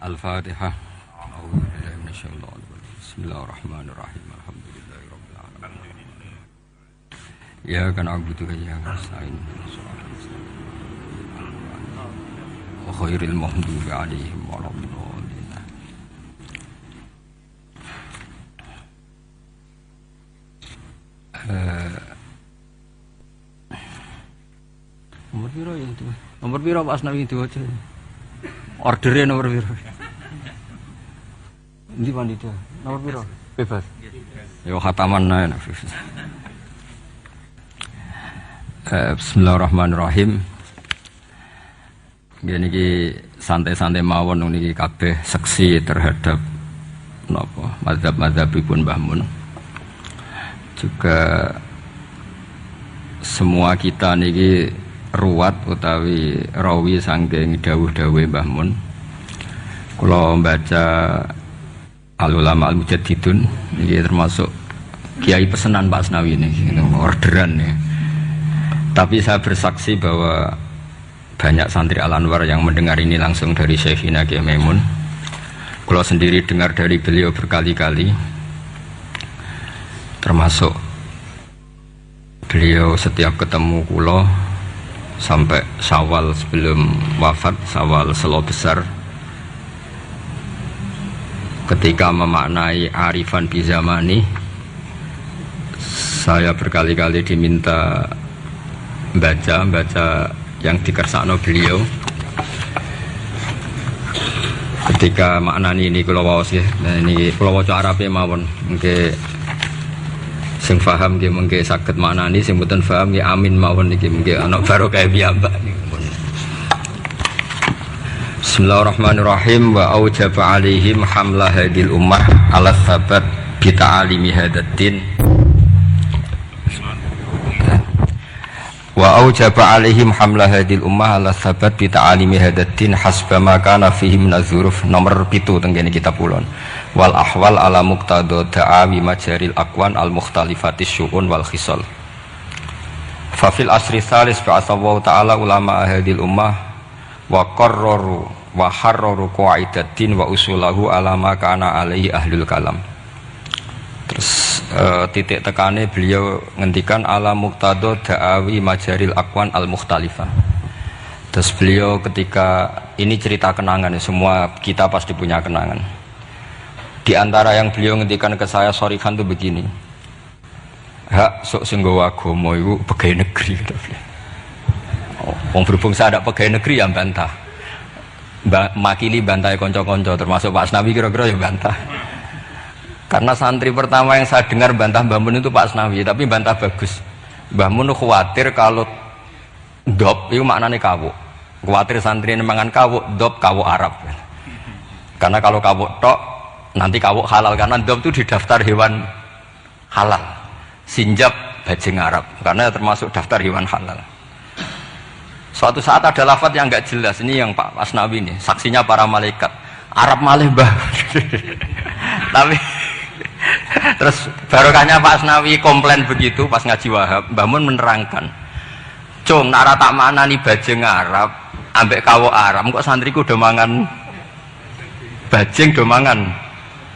Al-Fatihah. A'udzubillahi minasyaitonir rajim. Bismillahirrahmanirrahim. Alhamdulillahirabbil alamin. Ya kan a'budu wa iyyaka nasta'in. Wa khairil maghdubi 'alaihim waladdallin. Nomor piro ya itu? Nomor piro Pak Asnawi diwaca? Ordernya nomor piro? Ndi panitia? Nomor piro? Bebas. Yo khataman ae. Bismillahirrahmanirrahim. Gini ki santai-santai mawon niki kabeh seksi terhadap napa mazhab-mazhabipun Mbah Mun. Juga semua kita niki ruwat utawi rawi saking dawuh-dawuhe Mbah Mun. Kula baca Al-Ulama Al-Mujaddidun niki termasuk kiai pesenan Pak Asnawi niki orderan ya. Tapi saya bersaksi bahwa banyak santri Al-Anwar yang mendengar ini langsung dari Syekhina Kiai Maimun. Kula sendiri dengar dari beliau berkali-kali. Termasuk beliau setiap ketemu kula sampai Syawal sebelum wafat, Syawal Selo Besar, ketika memaknai arifan bi zamani, saya berkali-kali diminta baca yang dikersakno beliau. Ketika maknani ini kula waos nggih. Nah ini kula waca Arabe mawon. Nggih sing paham nggih mengke saged maknani, sing mboten paham nggih amin mawon iki mengke ana barokah piyambak niku. Bismillahirrahmanirrahim. Wa aujaba alaihim hamla hadil ummah ala sabat bi ta'alimi hadaddin. Wa aujaba alaihim hamla hadil ummah ala sabat bi ta'alimi hadaddin hasba ma kana fihi min az-zuruf. Nomor 7 teng kene kitab ulun. Wal ahwal ala muqtada da'awi majaril aqwan al mukhtalifatis syu'un wal khisal. Fa fil asri tsalis ba'atsallahu ta'ala ulama hadil ummah wa qarraru wa harraru qaidatin wa usulahu ala ma kana alaihi ahlul kalam. Terus titik tekane beliau ngendikan ala muqtada da'awi majaril aqwan al mukhtalifah. Terus beliau ketika ini cerita kenangan, semua kita pasti punya kenangan. Di antara yang beliau ngendikan ke saya sorifan itu begini, hak sok sing nggawa agama iku pegawai negeri. Berhubung saya ada pegawai negeri yang bantah, makili bantai konco-konco termasuk Pak Asnawi kira-kira ya bantah. Karena santri pertama yang saya dengar bantah Mbah Mun itu Pak Asnawi, tapi bantah bagus. Mbah Mun khawatir kalau dop itu maknanya kawuk. Khawatir santri ini mangan kawuk, dop kawuk Arab. Karena kalau kawuk tok nanti kawuk halal, karena dop itu di daftar hewan halal. Sinjab bajing Arab, karena termasuk daftar hewan halal. Suatu saat ada lafaz yang enggak jelas, ini yang Pak Asnawi ini, saksinya para malaikat. Arab malih Mbah. Tapi terus barokahnya Pak Asnawi komplain begitu pas ngaji Wahab, Mbah Mun menerangkan, "Cung, nak tak maknani bajing Arab ambek kawuk Arab, kok santriku do mangan bajing do mangan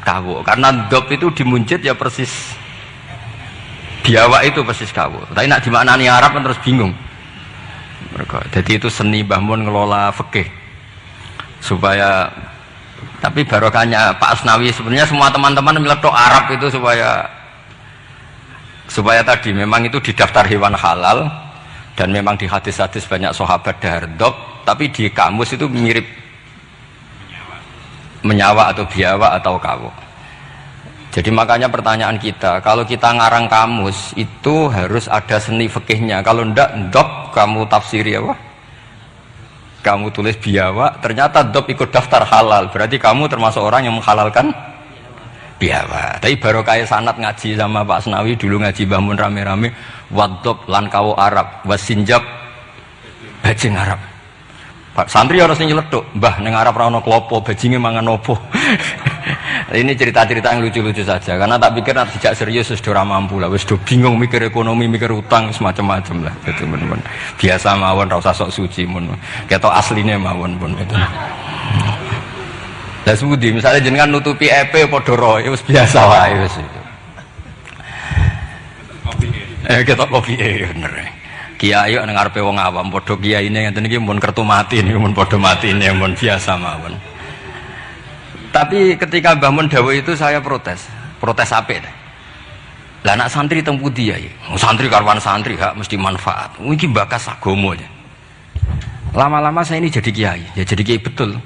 kawuk." Karena dop itu dimuncit ya persis biawak itu persis kawuk. Tapi nak dimaknani Arab kan terus bingung. Jadi itu seni Mbah Mun ngelola fikih supaya, tapi barokahnya Pak Asnawi sebenarnya semua teman-teman meletok Arab itu supaya tadi memang itu di daftar hewan halal dan memang di hadis-hadis banyak sahabat dahar dop, tapi di kamus itu mirip menyawa atau biawa atau kawuk. Jadi makanya pertanyaan kita, kalau kita ngarang kamus itu harus ada seni fikihnya. Kalau ndak dop kamu tafsiri apa? Kamu tulis biawa, ternyata dop ikut daftar halal, berarti kamu termasuk orang yang menghalalkan biawa. Tapi baru kayak sanat ngaji sama Pak Asnawi dulu ngaji Mbah Mun rame-rame, wadop lan kawu Arab, wasinjab bajing Arab. Pak santri harus nyeletuk, Mbah neng Arab ra ono klopo, bajinge mangan opo. Ini cerita-cerita yang lucu-lucu saja, karena tak pikir nanti tidak serius sudah mampu lah, sudah bingung mikir ekonomi, mikir utang semacam-macam lah, gitu teman-teman. Biasa mawon, rasa sok suci mun, kita aslinya mawon pun itu. Lah sudi misalnya jenengan nutupi EP padha roe wis biasa wae wis. Ketok kopi bener. Kiai nek ngarepe wong awam padha kiyaine ngeten iki mun kertu mati niku mun padha matine mun biasa mawon. Tapi ketika Mbah Mun dawuh itu saya protes apik. Lah anak santri teng pundi ya? Santri karwan santri hak mesti manfaat. Iki bakas agama ya. Lama-lama saya ini jadi kiai. Ya jadi kiai betul.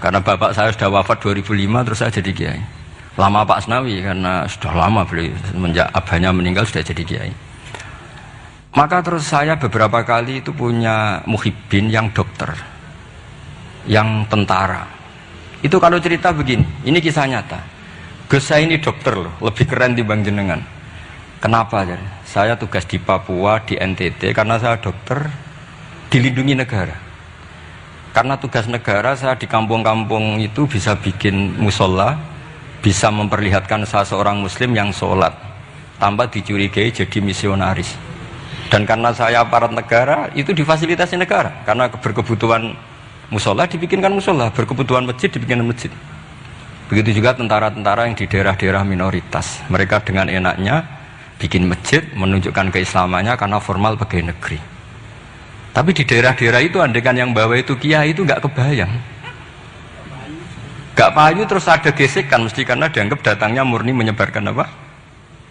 Karena bapak saya sudah wafat 2005 terus saya jadi kiai. Lama Pak Asnawi karena sudah lama beliau semenjak abahnya meninggal sudah jadi kiai. Maka terus saya beberapa kali itu punya muhibbin yang dokter, yang tentara. Itu kalau cerita begini, ini kisah nyata. Gus saya ini dokter loh, lebih keren dibanding jenengan. Kenapa? Saya tugas di Papua, di NTT, karena saya dokter dilindungi negara. Karena tugas negara saya di kampung-kampung itu bisa bikin musola, bisa memperlihatkan saya seorang muslim yang sholat tanpa dicurigai jadi misionaris. Dan karena saya aparat negara, itu difasilitasi negara. Karena berkebutuhan musola dibikinkan musola, berkebutuhan masjid dibikinkan masjid. Begitu juga tentara-tentara yang di daerah-daerah minoritas. Mereka dengan enaknya bikin masjid, menunjukkan keislamannya karena formal pegawai negeri. Tapi di daerah-daerah itu andekan yang bawa itu kiai itu nggak kebayang. Gak payu terus ada gesekan mesti karena dianggap datangnya murni menyebarkan apa?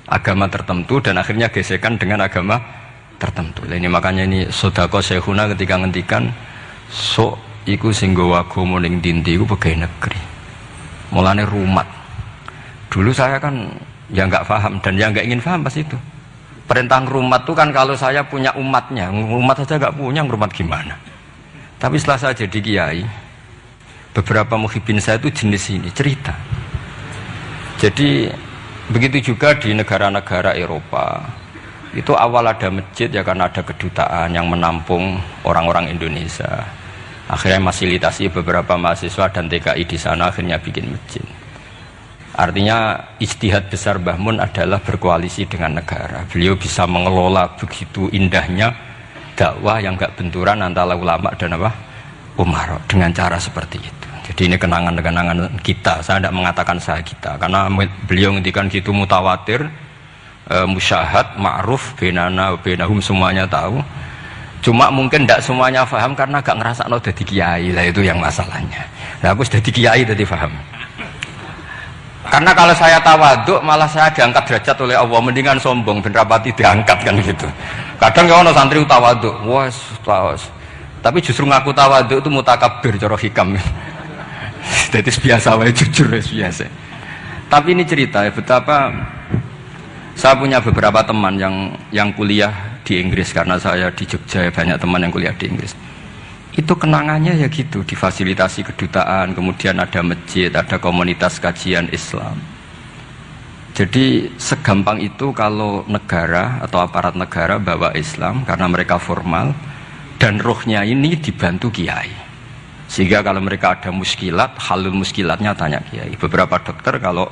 Agama tertentu dan akhirnya gesekan dengan agama tertentu. Ini makanya ini sodako syekhuna ketika ngendikan sok iku sing nggawa agama ning dinti iku pegawai negeri. Mulane rumat. Dulu saya kan ya nggak paham dan ya nggak ingin paham pas itu. Perintah rumat itu kan kalau saya punya umatnya, umat saja nggak punya, rumat gimana? Tapi setelah saya jadi kiai, beberapa muhibbin saya itu jenis ini cerita. Jadi begitu juga di negara-negara Eropa. Itu awal ada masjid ya karena ada kedutaan yang menampung orang-orang Indonesia. Akhirnya fasilitasi beberapa mahasiswa dan TKI di sana akhirnya bikin masjid. Artinya ijtihad besar Mbah Mun adalah berkoalisi dengan negara. Beliau bisa mengelola begitu indahnya dakwah yang gak benturan antara ulama dan apa? Umar dengan cara seperti itu. Jadi ini kenangan-kenangan kita. Saya tidak mengatakan saya kita karena beliau ngendikan gitu mutawatir, musyahad, ma'ruf, benana, benahum semuanya tahu. Cuma mungkin tidak semuanya paham karena gak ngerasa no jadi kiai lah itu yang masalahnya. Nah aku sudah jadi kiai jadi paham. Karena kalau saya tawaduk malah saya diangkat derajat oleh Allah, mendingan sombong ben rapati diangkat kan gitu. Kadang kalau santri tawaduk, wah tawas. Tapi justru ngaku tawaduk itu mutakabir cara hikam. Jadi biasa wae jujur biasa. Tapi ini cerita ya betapa saya punya beberapa teman yang kuliah di Inggris karena saya di Jogja ya, banyak teman yang kuliah di Inggris. Itu kenangannya ya gitu, difasilitasi kedutaan, kemudian ada masjid, ada komunitas kajian Islam. Jadi segampang itu kalau negara atau aparat negara bawa Islam karena mereka formal dan ruhnya ini dibantu kiai. Sehingga kalau mereka ada muskilat, halul muskilatnya tanya kiai. Beberapa dokter kalau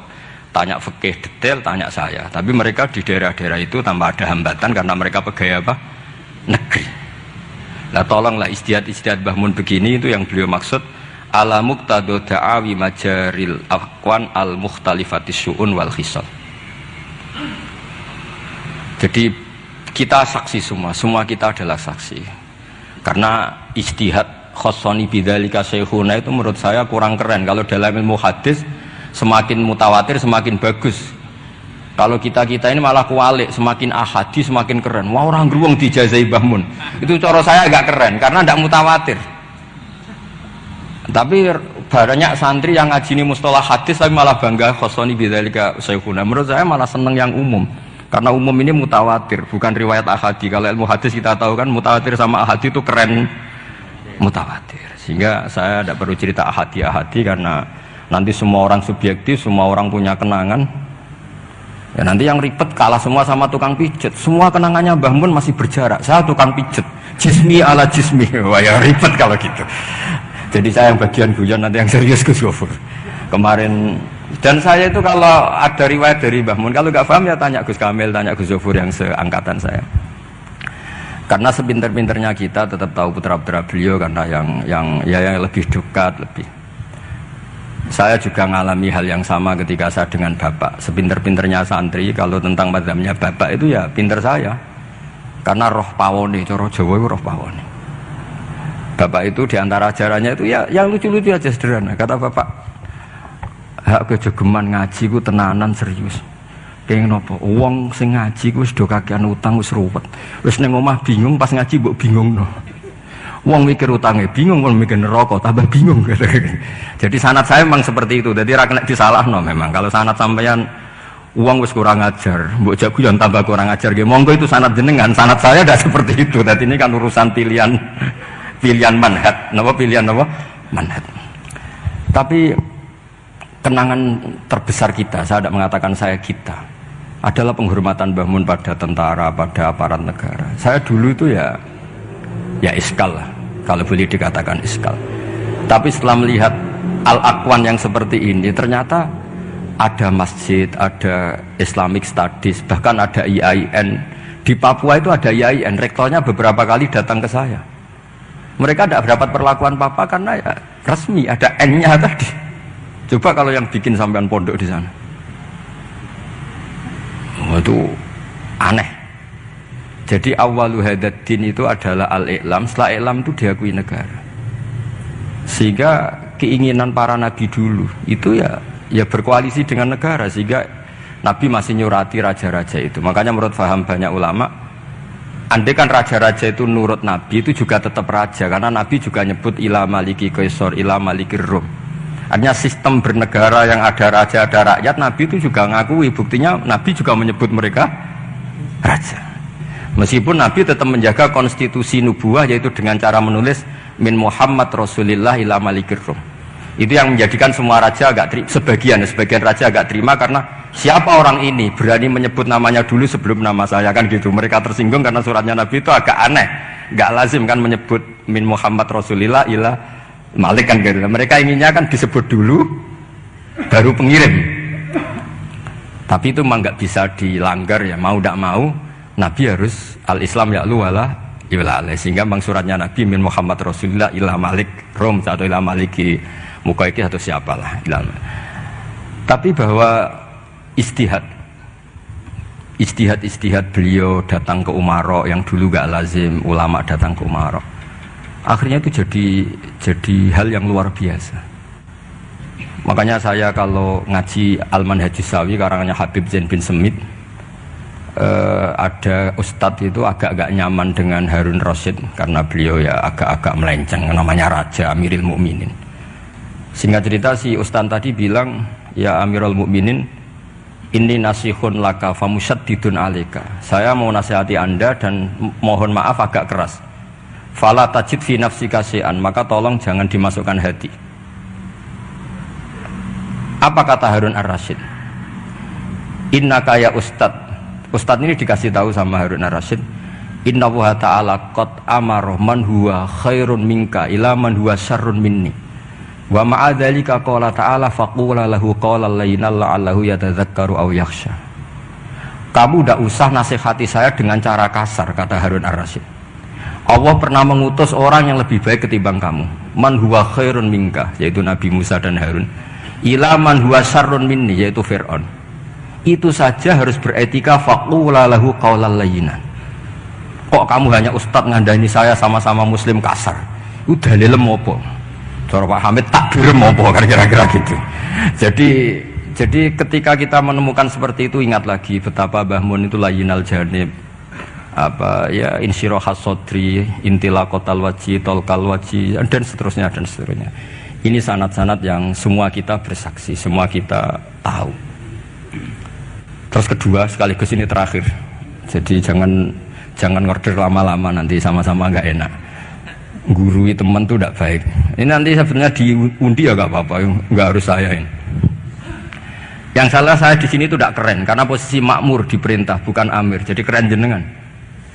tanya fikih detail tanya saya, tapi mereka di daerah-daerah itu tanpa ada hambatan karena mereka pegawai apa? Negeri. Nah tolonglah istihad Mbah Mun begini itu yang beliau maksud ala muqtadu da'awi majaril aqwan al mukhtalifatis syu'un wal khisal. Jadi kita saksi semua kita adalah saksi. Karena istihad khossoni bidzalika syekhuna itu menurut saya kurang keren. Kalau dalam ilmu hadis semakin mutawatir semakin bagus. Kalau kita ini malah kualik, semakin ahadi semakin keren. Wah orang geruang dijazai Mbah Mun. Itu cara saya agak keren karena tidak mutawatir. Tapi banyak santri yang ngaji ini mustalah hadis tapi malah bangga khossoni bidzalika syekhuna. Menurut saya malah seneng yang umum. Karena umum ini mutawatir, bukan riwayat ahadi. Kalau ilmu hadis kita tahu kan mutawatir sama ahadi itu keren mutawatir. Sehingga saya tidak perlu cerita ahadi karena nanti semua orang subjektif, semua orang punya kenangan. Ya nanti yang ribet kalah semua sama tukang pijet. Semua kenangannya Mbah Mun masih berjarak. Saya tukang pijet, jismi ala jismi. Wah ya ribet kalau gitu. Jadi saya yang bagian guyon, nanti yang serius Gus Gofur. Kemarin dan saya itu kalau ada riwayat dari Mbah Mun, kalau nggak paham ya tanya Gus Kamil, tanya Gus Gofur yang seangkatan saya. Karena sepinter-pinternya kita tetap tahu putra-putra beliau karena yang lebih dekat lebih. Saya juga ngalami hal yang sama ketika saya dengan bapak. Sepinter-pinternya santri, kalau tentang mazhabnya bapak itu ya pinter saya. Karena roh pawone, cara Jawa itu roh pawone. Bapak itu diantara ajarannya itu ya yang lucu-lucu aja sederhana. Kata bapak, hak kejogeman ngaji ku tenanan serius. Pengen apa? Wong sing ngaji ku wis do kakean utang wis ruwet. Wis ning omah bingung pas ngaji mbok bingungno. Wong mikir utangnya bingung, wong mikir neraka tambah bingung. Jadi sanad saya memang seperti itu. Jadi ra kena disalahno memang. Kalau sanad sampeyan uang wis kurang ajar, mbok jago yang tambah kurang ajar nggih. Monggo itu sanad jenengan. Sanad saya tidak seperti itu. Jadi ini kan urusan pilihan manhaj. Napa pilihan apa? Manhaj. Tapi kenangan terbesar kita, saya tidak mengatakan saya kita, adalah penghormatan Mbah Mun pada tentara, pada aparat negara. Saya dulu itu ya iskal lah, kalau boleh dikatakan iskal. Tapi setelah melihat Al-Aqwan yang seperti ini, ternyata ada masjid, ada Islamic Studies, bahkan ada IAIN. Di Papua itu ada IAIN, rektornya beberapa kali datang ke saya. Mereka tidak dapat perlakuan Papa karena ya resmi, ada N-nya tadi. Coba kalau yang bikin sampean pondok di sana. Itu aneh. Jadi awwalu hadaddin itu adalah al-i'lam, setelah i'lam itu diakui negara. Sehingga keinginan para nabi dulu itu ya berkoalisi dengan negara, sehingga nabi masih nyurati raja-raja itu. Makanya menurut faham banyak ulama, andai kan raja-raja itu nurut nabi itu juga tetap raja, karena nabi juga nyebut ila maliki kaisar, ila maliki rum. Artinya sistem bernegara yang ada raja, ada rakyat, nabi itu juga ngakui. Buktinya nabi juga menyebut mereka raja. Meskipun Nabi tetap menjaga konstitusi nubuah, yaitu dengan cara menulis min Muhammad Rasulillah ila malikir Rum. Itu yang menjadikan semua raja agak sebagian raja agak terima, karena siapa orang ini berani menyebut namanya dulu sebelum nama saya, kan gitu. Mereka tersinggung karena suratnya Nabi itu agak aneh, nggak lazim kan menyebut min Muhammad Rasulillah ila Malik kan gitu. Mereka inginnya kan disebut dulu baru pengirim. Tapi itu memang nggak bisa dilanggar ya, mau tidak mau Nabi harus al-Islam ya'lu wala iwala, sehingga bang suratnya Nabi min Muhammad Rasulullah ila Malik Rom atau ila Maliki Mukaiki atau siapalah ilmu. Tapi bahwa istihad beliau datang ke Umaro yang dulu gak lazim ulama datang ke Umaro, akhirnya itu jadi hal yang luar biasa. Makanya saya kalau ngaji Al-Manhajus Sawi karangannya Habib Zain bin Semit, ada ustadz itu agak-agak nyaman dengan Harun Rasyid karena beliau ya agak-agak melenceng, namanya Raja Amirul Mukminin. Singkat cerita si ustadz tadi bilang, ya Amirul Mukminin, ini nasihun laka famusyaddidun alika. Saya mau nasihati anda dan mohon maaf agak keras. Fala tajid fi nafsika syai'an, maka tolong jangan dimasukkan hati. Apa kata Harun Ar-Rasyid? Innaka ya ustadz. Ustadz ini dikasih tahu sama Harun Ar-Rasyid, inna wa ta'ala qad amara man huwa khairun minka ila man huwa syarrun minni wa ma'adzalika qala ta'ala faqula lahu qawlan layyinan la'allahu yatadzakkaru aw yakhsha. Kamu tidak usah nasihati saya dengan cara kasar, kata Harun Ar-Rasyid. Allah pernah mengutus orang yang lebih baik ketimbang kamu, man huwa khairun minka, yaitu Nabi Musa dan Harun, ila man huwa syarrun minni, yaitu Fir'aun. Itu saja harus beretika, faqula lahu qawlan layyinan. Kok kamu hanya ustadz ngandani saya sama-sama muslim kasar? Itu dalilem apa? Cara Pak Hamid takdirem apa kan kira-kira gitu. Jadi ketika kita menemukan seperti itu, ingat lagi betapa Mbah Mun itu layyinal janib, apa ya, insyirahas sodri, intilaqatal waji, tolkal waji, dan seterusnya dan seterusnya. Ini sanad-sanad yang semua kita bersaksi, semua kita tahu. Terus kedua, sekaligus ini terakhir. Jadi jangan ngorder lama-lama, nanti sama-sama nggak enak. Gurui teman tuh tidak baik. Ini nanti sebenarnya diundi ya nggak apa-apa, nggak harus saya ini. Yang salah saya di sini tuh tidak keren, karena posisi makmur diperintah bukan amir. Jadi keren jenengan.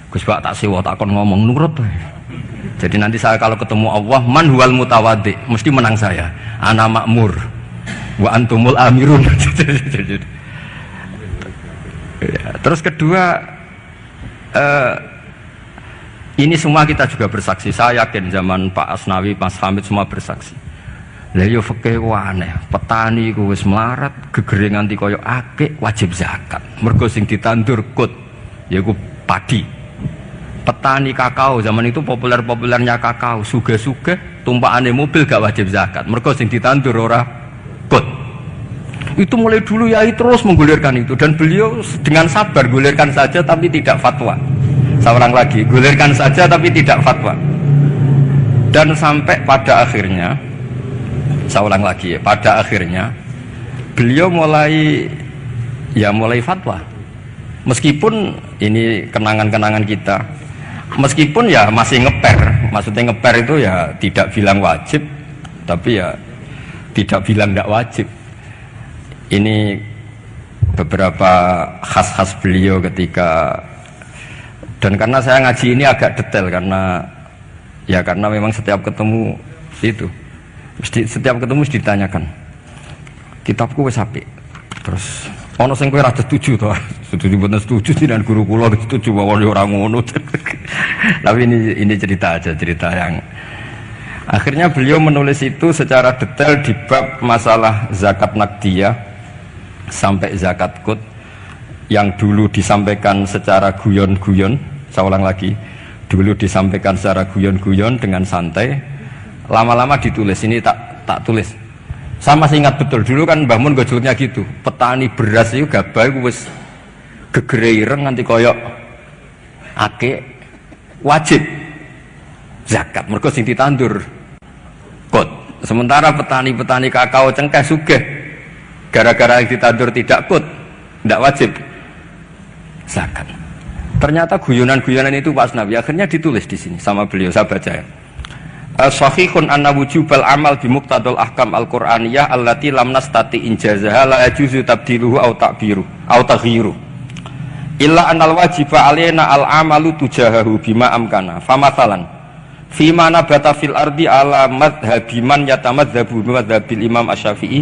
Gus Pak tak sewa tak kon ngomong nurut. Jadi nanti saya kalau ketemu Allah, man huwal mutawaddi, mesti menang saya. Ana makmur, wa antumul amirun. Ya, terus kedua, ini semua kita juga bersaksi. Saya yakin zaman Pak Asnawi, Mas Hamid semua bersaksi Lah yo fikih aneh, petani ku wis melarat, gegere nganti kaya akik wajib zakat. Mergo sing ditandur kut yaiku padi. Petani kakao zaman itu populer-populernya kakao, sugih-sugih tumpakane mobil gak wajib zakat. Mergo sing ditandur ora kut. Itu mulai dulu Yai terus menggulirkan itu dan beliau dengan sabar gulirkan saja tapi tidak fatwa. Saya ulang lagi, gulirkan saja tapi tidak fatwa. Dan sampai pada akhirnya, saya ulang lagi ya, pada akhirnya beliau mulai fatwa. Meskipun ini kenangan-kenangan kita, meskipun ya masih ngeper, maksudnya ngeper itu ya tidak bilang wajib, tapi ya tidak bilang tidak wajib. Ini beberapa khas-khas beliau ketika, dan karena saya ngaji ini agak detail karena memang setiap ketemu itu. Setiap ketemu ditanyakan kitabku wis apik terus ana sing kowe ra setuju to setuju mboten setuju dengan guru kula setuju mawon ora ngono tapi ini cerita yang akhirnya beliau menulis itu secara detail di bab masalah zakat naqdiyah sampai zakat qut yang dulu disampaikan secara guyon-guyon. Saya ulang lagi, dulu disampaikan secara guyon-guyon dengan santai, lama-lama ditulis. Ini tak tulis. Saya masih ingat betul dulu kan Mbah Mun gojolnya gitu. Petani beras itu gabah itu wis gegere ireng nganti koyok akik wajib zakat. Mergo sing ditandur kot. Sementara petani-petani kakao cengkeh sugih gara-gara yang ditandur tidak kot, tidak wajib zakat. Ternyata guyonan-guyonan itu Pak Asnawi akhirnya ditulis di sini sama beliau. Saya baca ya. Sahihun anna wujubal amal bi muqtadal ahkam al-Qur'aniyah allati lam nastati injazaha la yajuzu tabdiluhu aw ta'biru aw taghyiru illa annal wajiba alaina al-amalu tujahahu bima amkana famathalan fima nabata fil ardi ala madhhabi man yatamadzhabu bi madhhabil imam asy-Syafi'i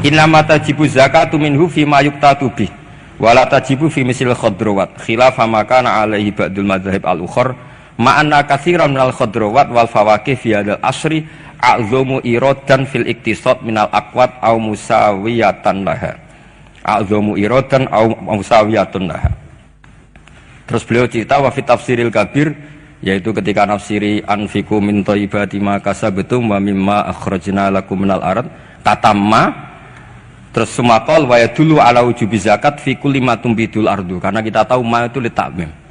inna ma tajibu zakatu minhu fima yuqtatu bih wa la tajibu fi misil khadrawat khilafa ma kana alaihi ba'dul madzhab al-ukhar ma'anna katsiran minal khadrawat wal fawakih fi hadzal asri a'zamu iradan fil iktisad minal aqwat aw musawiyatan laha a'zamu iradan aw musawiyatun laha. Terus beliau cerita wa fi tafsiril kabir, yaitu ketika nafsiri anfiqu min thayyibati ma kasabtum wa mimma akhrajna lakum minal ard tatamma. Terus sumakol wa yadullu ala wujubi zakat fi kulli ma tumbidul ardu, karena kita tahu ma itu litakmim.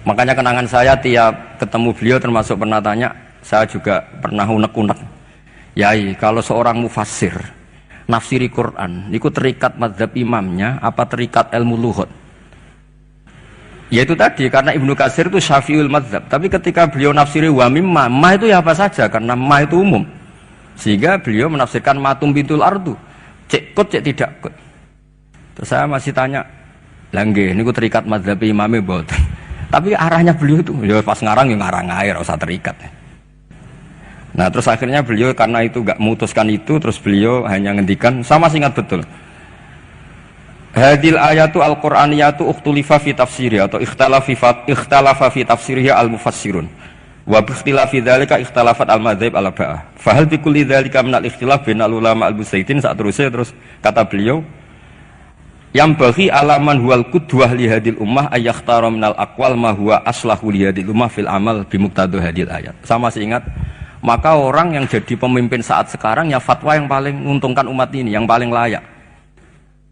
Makanya kenangan saya tiap ketemu beliau termasuk pernah tanya, saya juga pernah unek-unek. Yai, kalau seorang mufassir nafsiri Quran, itu terikat mazhab imamnya apa terikat ilmu lughat? Yaitu tadi karena Ibnu Katsir itu syafi'ul mazhab, tapi ketika beliau nafsiri wa mimma, ma itu ya apa saja karena ma itu umum. Sehingga beliau menafsirkan matum bintul ardu. Cek kut cek tidak kut. Terus saya masih tanya, lah nggih niku terikat mazhab imame mboten. Tapi arahnya beliau itu, ya pas ngarang ya ngarang air, usah terikat. Nah terus akhirnya beliau karena itu gak memutuskan itu, terus beliau hanya ngendikan, sama ingat betul. Hadil ayatu al-Qur'aniyatu ukhtulifa fi tafsiri atau ikhtalafa fi tafsiriha al-mufassirun. Wa bi ikhtilafi dzalika ikhtalafat al-madzhab al-arba'ah. Fa hal bi kulli dzalika min al-ikhtilaf bainal ulama al-mustahidin saat terus kata beliau yang bagi alaman huwal qudwah li hadil ummah ayakhtara minal aqwal ma huwa aslahu li hadil ummah fil amal bi muqtadu hadil ayat. Sama masih ingat, maka orang yang jadi pemimpin saat sekarang ya fatwa yang paling menguntungkan umat ini, yang paling layak.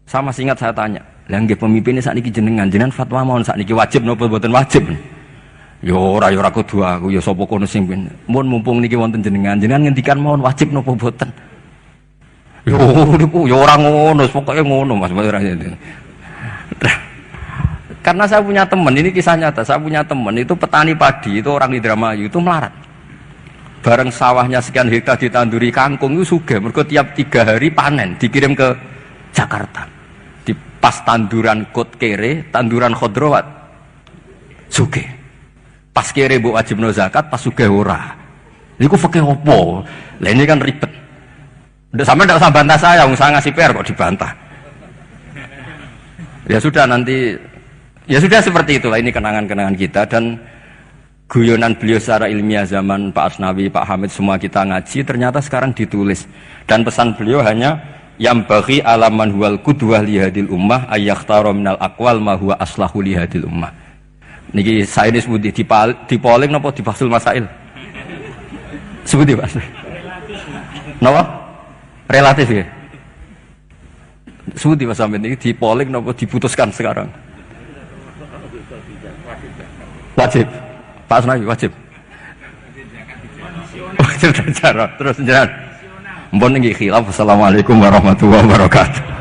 Saya masih ingat saya tanya, lah nggih pemimpin ini sakniki jenengan fatwa mawon sakniki wajib napa mboten wajib? Ya ora kudu aku, ya sapa kono sing mun mumpung niki wonten jenengan ngendikan mawon wajib napa mboten? Yo orang ngono, pokoknya ngono Mas. Karena saya punya teman, ini kisah nyata. Saya punya teman itu petani padi, itu orang di Indramayu, itu melarat. Bareng sawahnya sekian hektar ditanduri kangkung itu sugih. Mergo tiap 3 hari panen, dikirim ke Jakarta. Di pas tanduran kot kere, tanduran khodrowat, sugih. Pas kere mbok wajibno zakat, pas sugih ora. Niku fikih opo? Lah ini kan ribet. Sampai tidak usah bantah saya ngasih PR kok dibantah. Ya sudah nanti, ya sudah seperti itulah ini kenangan-kenangan kita. Dan guyonan beliau secara ilmiah zaman Pak Asnawi, Pak Hamid, semua kita ngaji, ternyata sekarang ditulis. Dan pesan beliau hanya yang bagi alaman huwal qudwah lihadil ummah ayyakhtaru minal aqwal ma huwa aslahu lihadil ummah. Niki saya ini sebuti di polling napa di Fathul Masail? Sebuti Pak. Napa? Relatif ya. Sebuti Mas Samit ini di polling napa diputuskan sekarang? Wajib. Pak Asnawi wajib. Wajib cara terus jalan. Mpun niki khilaf. Assalamualaikum warahmatullahi wabarakatuh.